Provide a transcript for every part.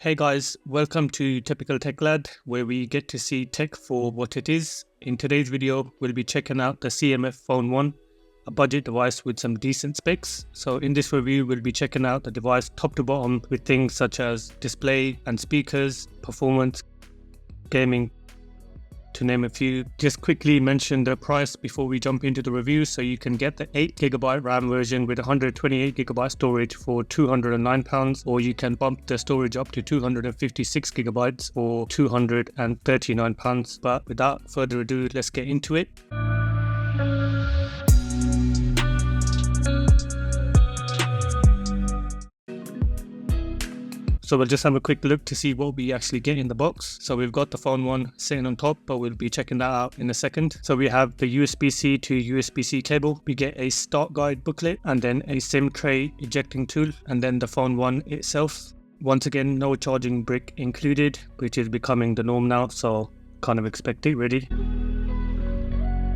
Hey guys, welcome to Typical Tech Lad, where we get to see tech for what it is. In today's video, we'll be checking out the CMF Phone 1, a budget device with some decent specs. So in this review, we'll be checking out the device top to bottom with things such as display and speakers, performance, gaming, to name a few. Just quickly mention the price before we jump into the review. So you can get the 8GB RAM version with 128GB storage for £209, or you can bump the storage up to 256GB for £239. But without further ado, let's get into it. So we'll just have a quick look to see what we actually get in the box. So we've got the Phone 1 sitting on top, but we'll be checking that out in a second. So we have the USB-C to USB-C cable. We get a start guide booklet and then a SIM tray ejecting tool, and then the Phone 1 itself. Once again, no charging brick included, which is becoming the norm now, so kind of expect it really.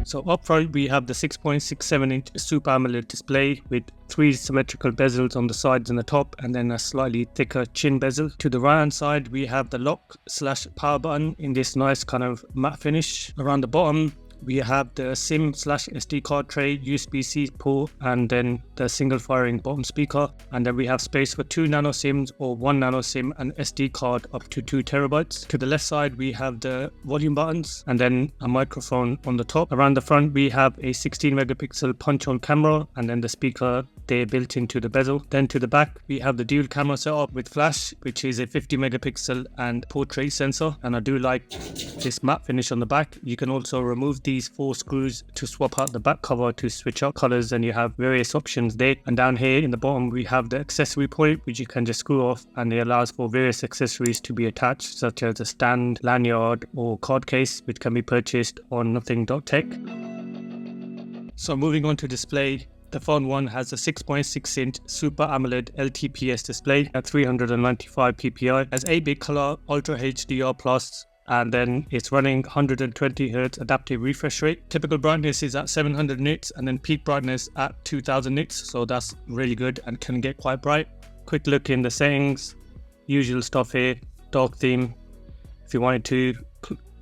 So up front we have the 6.67-inch Super AMOLED display with 3 symmetrical bezels on the sides and the top, and then a slightly thicker chin bezel. To the right hand side we have the lock/power button in this nice kind of matte finish. Around the bottom we have the SIM/SD card tray, USB-C port, and then the single firing bottom speaker. And then we have space for 2 nano SIMs or 1 nano SIM and SD card up to 2TB. To the left side we have the volume buttons and then a microphone on the top. Around the front we have a 16-megapixel punch-on camera and then the speaker there built into the bezel. Then to the back we have the dual camera setup with flash, which is a 50-megapixel and portrait sensor, and I do like this matte finish on the back. You can also remove these 4 screws to swap out the back cover to switch out colors, and you have various options there. And down here in the bottom we have the accessory point, which you can just screw off, and it allows for various accessories to be attached, such as a stand, lanyard or card case, which can be purchased on nothing.tech. So moving on to display, the Phone 1 has a 6.6-inch Super AMOLED LTPS display at 395 ppi, has 8-bit color, Ultra HDR+, and then it's running 120Hz adaptive refresh rate. Typical brightness is at 700 nits and then peak brightness at 2000 nits, so that's really good and can get quite bright. Quick look in the settings, usual stuff here, dark theme. If you wanted to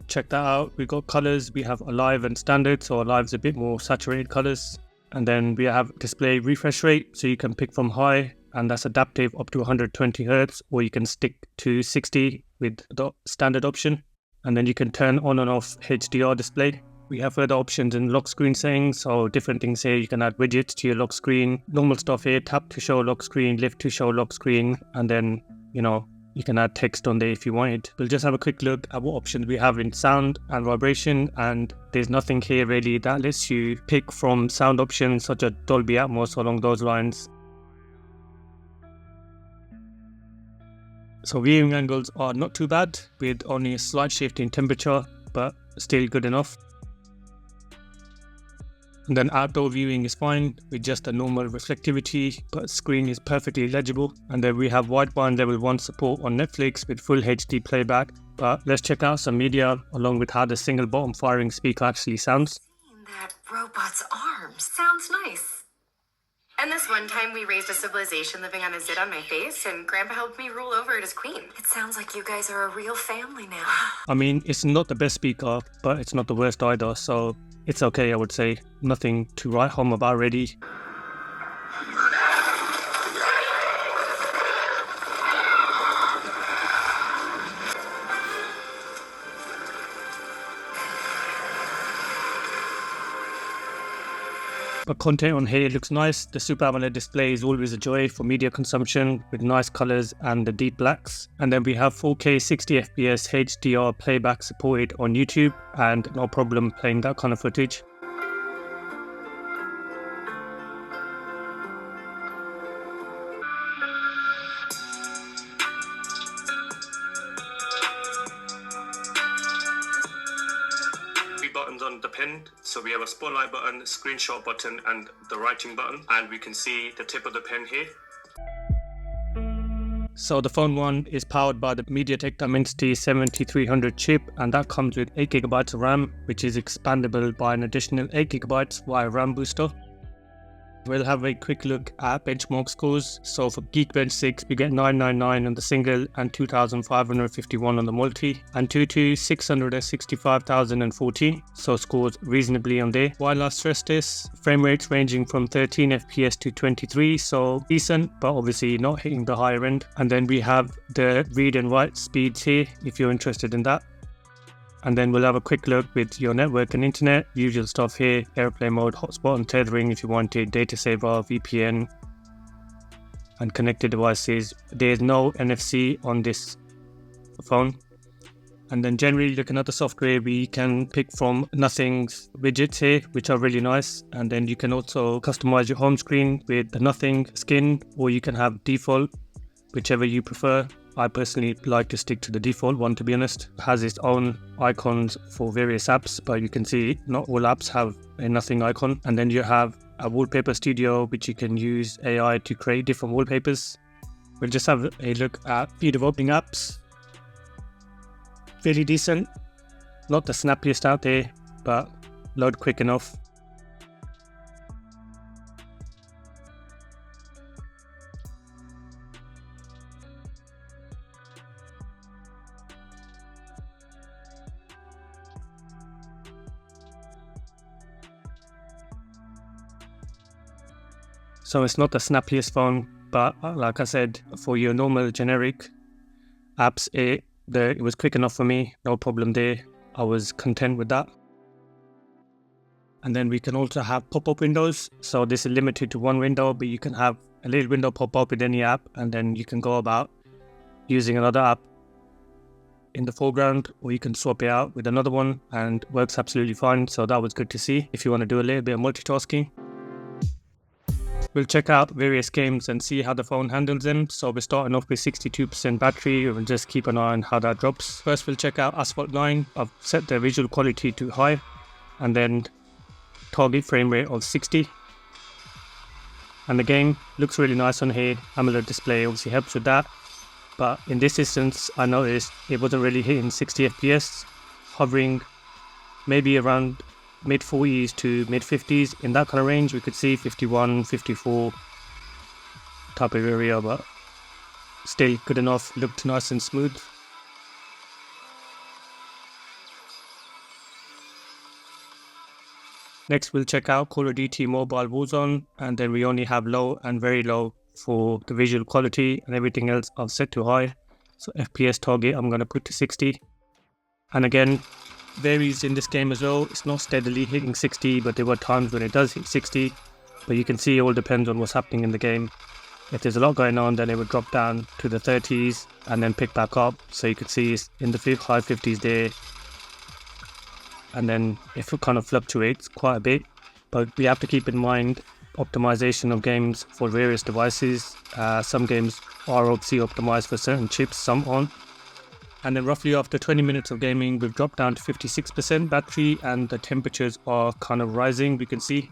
check that out, we've got colors, we have Alive and Standard, so Alive's a bit more saturated colors. And then we have display refresh rate, so you can pick from high, and that's adaptive up to 120Hz, or you can stick to 60 with the standard option. And then you can turn on and off HDR display. We have further options in lock screen settings, so different things here. You can add widgets to your lock screen. Normal stuff here, tap to show lock screen, lift to show lock screen, and then, you can add text on there if you wanted. We'll just have a quick look at what options we have in sound and vibration, and there's nothing here really that lets you pick from sound options such as Dolby Atmos along those lines. So viewing angles are not too bad, with only a slight shift in temperature, but still good enough. And then outdoor viewing is fine with just a normal reflectivity, but screen is perfectly legible. And then we have wideband level 1 support on Netflix with full HD playback. But let's check out some media along with how the single bottom firing speaker actually sounds. That robot's arms sounds nice. And this one time we raised a civilization living on a zit on my face, and Grandpa helped me rule over it as queen. It sounds like you guys are a real family now. I mean, it's not the best speaker, but it's not the worst either, so it's okay, I would say. Nothing to write home about really. But content on here looks nice. The Super AMOLED display is always a joy for media consumption with nice colors and the deep blacks. And then we have 4K 60fps HDR playback supported on YouTube, and no problem playing that kind of footage. Buttons on the pen, so we have a spotlight button, screenshot button, and the writing button, and we can see the tip of the pen here. So the Phone 1 is powered by the MediaTek Dimensity 7300 chip, and that comes with 8GB of RAM, which is expandable by an additional 8GB via RAM booster. we'll have a quick look at benchmark scores. So for Geekbench 6, we get 999 on the single and 2551 on the multi, and 22 665,014. So scores reasonably on there. While I stress this, frame rates ranging from 13 FPS to 23, so decent, but obviously not hitting the higher end. And then we have the read and write speeds here if you're interested in that. And then we'll have a quick look with your network and internet, usual stuff here, airplane mode, hotspot and tethering if you wanted, data saver, VPN, and connected devices. There's no NFC on this phone. And then generally looking at the software, we can pick from Nothing's widgets here, which are really nice. And then you can also customize your home screen with the Nothing skin, or you can have default, whichever you prefer. I personally like to stick to the default one, to be honest. It has its own icons for various apps, but you can see not all apps have a Nothing icon. And then you have a wallpaper studio, which you can use AI to create different wallpapers. We'll just have a look at speed of opening apps. Really decent. Not the snappiest out there, but load quick enough. So it's not the snappiest phone, but like I said, for your normal generic apps, it was quick enough for me, no problem there. I was content with that. And then we can also have pop-up windows. So this is limited to one window, but you can have a little window pop up with any app, and then you can go about using another app in the foreground, or you can swap it out with another one and works absolutely fine. So that was good to see if you want to do a little bit of multitasking. We'll check out various games and see how the phone handles them. So we're starting off with 62% battery. We'll just keep an eye on how that drops. First, we'll check out Asphalt 9. I've set the visual quality to high, and then target frame rate of 60. And the game looks really nice on here. AMOLED display obviously helps with that. But in this instance, I noticed it wasn't really hitting 60 FPS, hovering maybe around mid 40s to mid 50s. In that kind of range, we could see 51, 54 type of area, but still good enough, looked nice and smooth. Next, we'll check out Call of Duty Mobile Warzone, and then we only have low and very low for the visual quality, and everything else I've set to high. So FPS target I'm going to put to 60. And again, varies in this game as well. It's not steadily hitting 60, but there were times when it does hit 60. But you can see it all depends on what's happening in the game. If there's a lot going on, then it would drop down to the 30s and then pick back up. So you can see it's in the high 50s there. And then if it kind of fluctuates quite a bit. But we have to keep in mind optimization of games for various devices. Some games are obviously optimized for certain chips, some aren't. And then roughly after 20 minutes of gaming, we've dropped down to 56% battery, and the temperatures are kind of rising, we can see.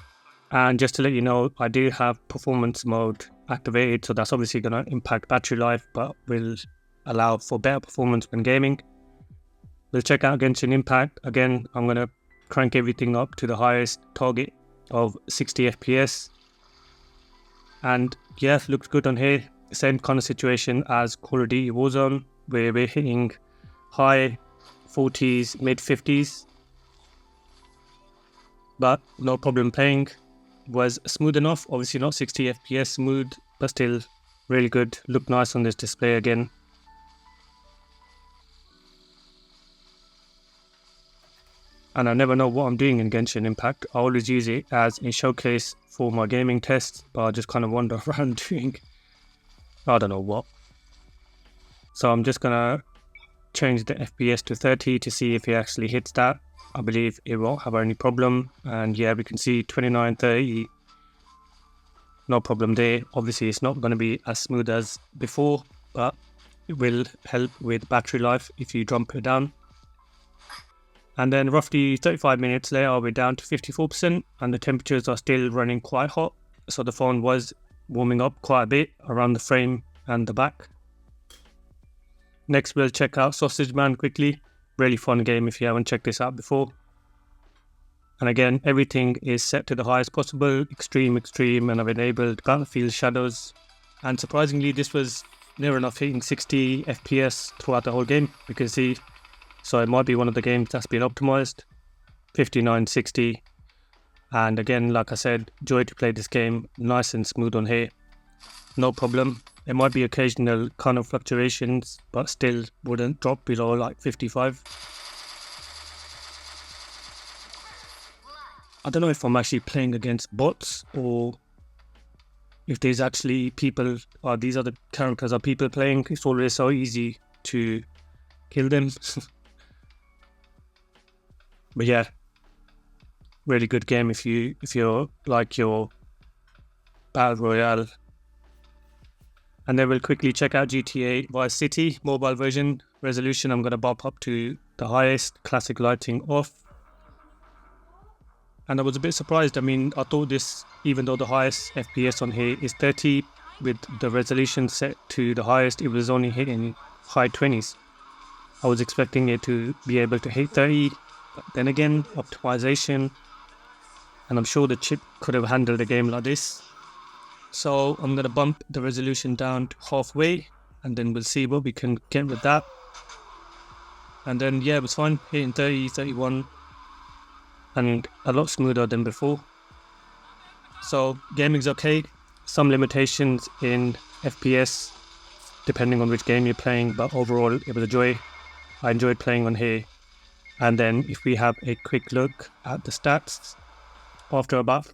And just to let you know, I do have performance mode activated, so that's obviously going to impact battery life, but will allow for better performance when gaming. We'll check out Genshin Impact. Again, I'm going to crank everything up to the highest target of 60 FPS. And yeah, looks good on here. Same kind of situation as Call of Duty Warzone, where we're hitting high 40s, mid 50s. But no problem playing. Was smooth enough, obviously not 60 FPS smooth, but still really good. Looked nice on this display again. And I never know what I'm doing in Genshin Impact. I always use it as a showcase for my gaming tests, but I just kind of wander around doing I don't know what. So I'm just gonna change the FPS to 30 to see if it actually hits that. I believe it won't have any problem. And yeah, we can see 29, 30. No problem there. Obviously, it's not going to be as smooth as before, but it will help with battery life if you jump it down. And then roughly 35 minutes later, we're down to 54%, and the temperatures are still running quite hot. So the phone was warming up quite a bit around the frame and the back. Next, we'll check out Sausage Man quickly. Really fun game if you haven't checked this out before. And again, everything is set to the highest possible, extreme, and I've enabled battlefield shadows. And surprisingly, this was near enough hitting 60 FPS throughout the whole game, you can see. So it might be one of the games that's been optimized, 59, 60. And again, like I said, joy to play this game, nice and smooth on here, no problem. There might be occasional kind of fluctuations, but still wouldn't drop below like 55. I don't know if I'm actually playing against bots or if there's actually people, or these other characters are people playing. It's always so easy to kill them. But yeah, really good game if you're like your Battle Royale. And then we'll quickly check out GTA Vice City mobile version. Resolution I'm going to bump up to the highest, classic lighting off. And I was a bit surprised. I mean, I thought this, even though the highest FPS on here is 30, with the resolution set to the highest, it was only hitting high 20s. I was expecting it to be able to hit 30, but then again, optimization, and I'm sure the chip could have handled a game like this. So I'm going to bump the resolution down to halfway, and then we'll see what we can get with that. And then yeah, it was fine, hitting 30, 31, and a lot smoother than before. So gaming's okay, some limitations in FPS depending on which game you're playing, but overall it was a joy. I enjoyed playing on here. And then if we have a quick look at the stats, after about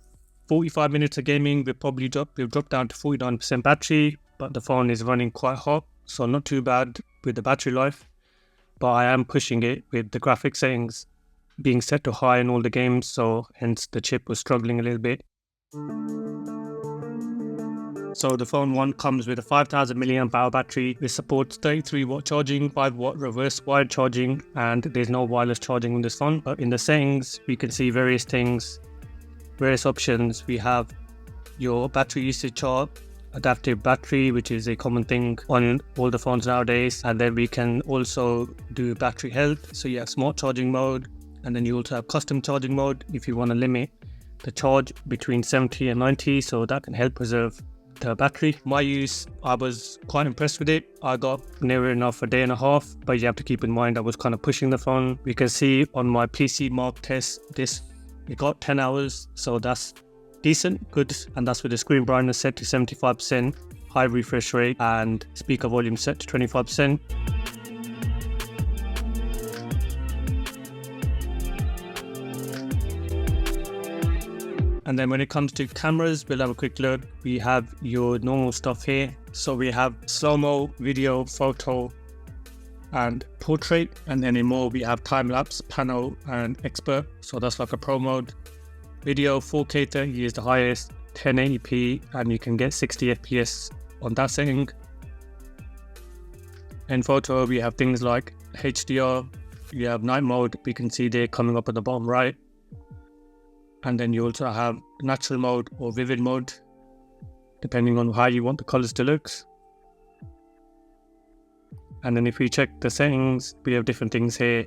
45 minutes of gaming, we've dropped down to 49% battery, but the phone is running quite hot, so not too bad with the battery life. But I am pushing it with the graphics settings being set to high in all the games, so hence the chip was struggling a little bit. So the Phone 1 comes with a 5000 mAh battery. It supports 33 watt charging, 5 watt reverse wired charging, and there's no wireless charging on this phone. But in the settings, we can see various things, various options. We have your battery usage chart, adaptive battery, which is a common thing on all the phones nowadays. And then we can also do battery health. So you have smart charging mode, and then you also have custom charging mode if you want to limit the charge between 70 and 90, so that can help preserve the battery. My use, I was quite impressed with it. I got near enough a day and a half, but you have to keep in mind I was kind of pushing the phone. We can see on my PC mark test, it got 10 hours, so that's decent, good, and that's with the screen brightness set to 75%, high refresh rate, and speaker volume set to 25%. And then when it comes to cameras, we'll have a quick look. We have your normal stuff here. So we have slow-mo, video, photo, and portrait. And then in more, we have time-lapse, panel, and expert. So that's like a pro mode. Video, 4K 30 is the highest, 1080p, and you can get 60 FPS on that setting. In photo, we have things like HDR. You have night mode, we can see there coming up at the bottom right. And then you also have natural mode or vivid mode, depending on how you want the colors to look. And then if we check the settings, we have different things here.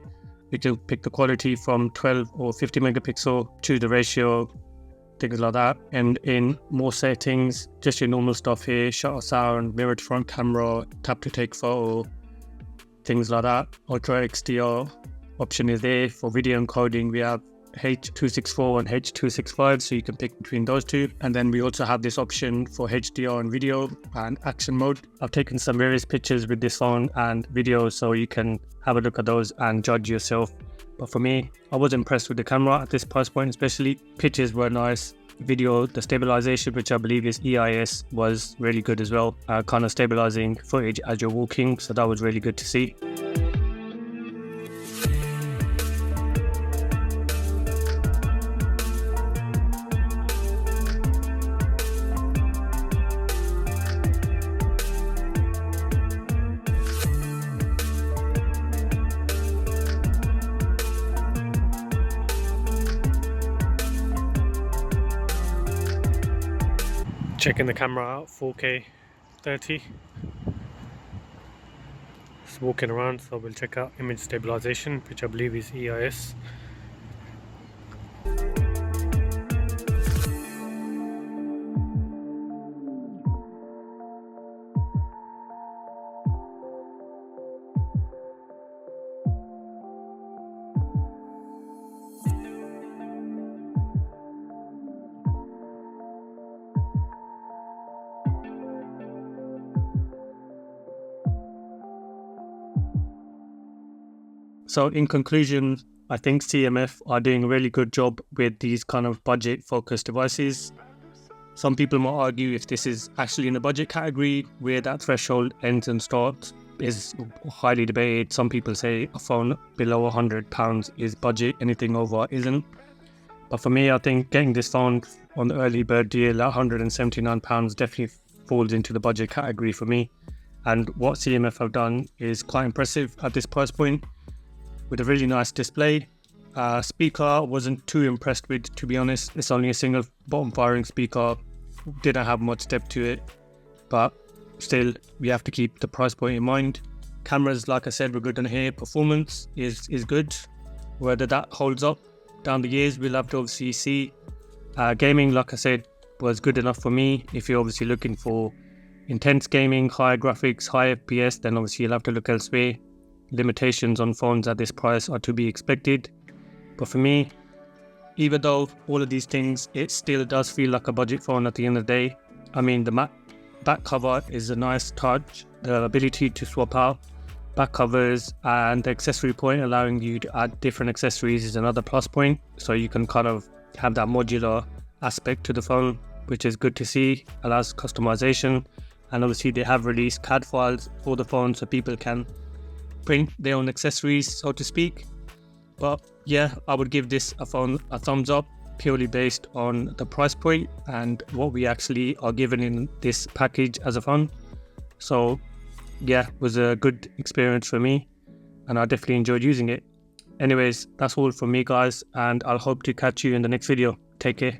We can pick the quality from 12 or 50 megapixel, choose the ratio, things like that. And in more settings, just your normal stuff here, shutter sound, mirrored front camera, tap to take photo, things like that. Ultra XDR option is there. For video encoding, we have H.264 and H.265, so you can pick between those two. And then we also have this option for HDR and video and action mode. I've taken some various pictures with this phone and videos, so you can have a look at those and judge yourself. But for me, I was impressed with the camera at this price point, especially. Pictures were nice. Video, the stabilization, which I believe is EIS, was really good as well, kind of stabilizing footage as you're walking, so that was really good to see. Checking the camera out, 4K 30. Just walking around, so we'll check out image stabilization, which I believe is EIS. So in conclusion, I think CMF are doing a really good job with these kind of budget focused devices. Some people might argue if this is actually in the budget category, where that threshold ends and starts is highly debated. Some people say a phone below £100 is budget, anything over isn't. But for me, I think getting this phone on the early bird deal at £179 definitely falls into the budget category for me. And what CMF have done is quite impressive at this price point, with a really nice display. Speaker wasn't too impressed with, to be honest. It's only a single bottom firing speaker, didn't have much depth to it, but still we have to keep the price point in mind. Cameras, like I said, were good on here. Performance is good. Whether that holds up down the years, we'll have to obviously see. Gaming, like I said, was good enough for me. If you're obviously looking for intense gaming, higher graphics, high FPS, then obviously you'll have to look elsewhere. Limitations on phones at this price are to be expected. But for me, even though all of these things, it still does feel like a budget phone at the end of the day. I mean, the matte back cover is a nice touch. The ability to swap out back covers and the accessory point, allowing you to add different accessories, is another plus point. So you can kind of have that modular aspect to the phone, which is good to see, allows customization. And obviously they have released CAD files for the phone so people can print their own accessories, so to speak. But yeah, I would give this a phone a thumbs up, purely based on the price point and what we actually are given in this package as a phone. So yeah, it was a good experience for me and I definitely enjoyed using it. Anyways, that's all from me, guys, and I'll hope to catch you in the next video. Take care.